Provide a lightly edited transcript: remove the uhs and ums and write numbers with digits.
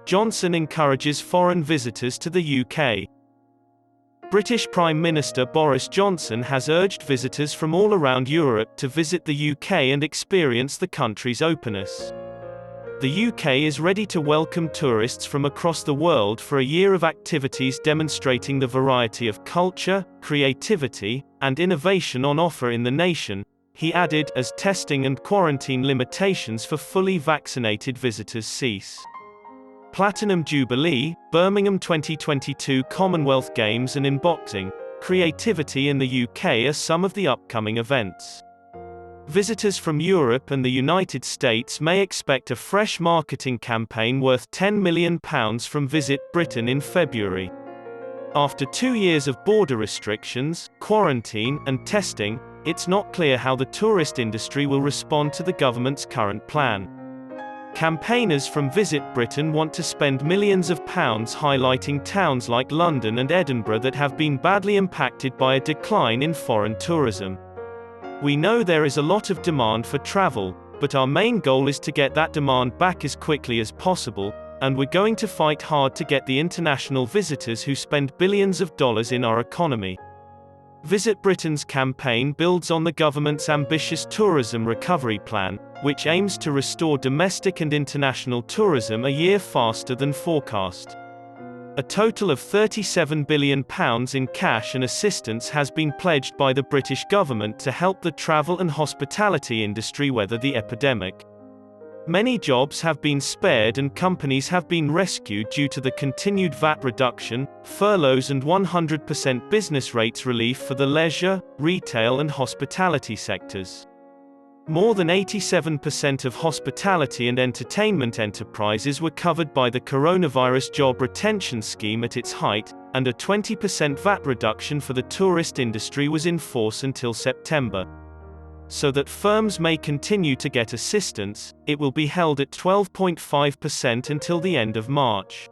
Johnson encourages foreign visitors to the UK. British Prime Minister Boris Johnson has urged visitors from all around Europe to visit the UK and experience the country's openness. The UK is ready to welcome tourists from across the world for a year of activities demonstrating the variety of culture, creativity, and innovation on offer in the nation, he added, as testing and quarantine limitations for fully vaccinated visitors cease. Platinum Jubilee, Birmingham 2022 Commonwealth Games, and in boxing, creativity in the UK are some of the upcoming events. Visitors from Europe and the United States may expect a fresh marketing campaign worth £10 million from Visit Britain in February. After 2 years of border restrictions, quarantine, and testing, it's not clear how the tourist industry will respond to the government's current plan. Campaigners from Visit Britain want to spend millions of pounds highlighting towns like London and Edinburgh that have been badly impacted by a decline in foreign tourism. We know there is a lot of demand for travel, but our main goal is to get that demand back as quickly as possible, and we're going to fight hard to get the international visitors who spend billions of dollars in our economy. Visit Britain's campaign builds on the government's ambitious tourism recovery plan, which aims to restore domestic and international tourism a year faster than forecast. A total of £37 billion in cash and assistance has been pledged by the British government to help the travel and hospitality industry weather the epidemic. Many jobs have been spared and companies have been rescued due to the continued VAT reduction, furloughs and 100% business rates relief for the leisure, retail and hospitality sectors. More than 87% of hospitality and entertainment enterprises were covered by the Coronavirus Job Retention Scheme at its height, and a 20% VAT reduction for the tourist industry was in force until September. So that firms may continue to get assistance, it will be held at 12.5% until the end of March.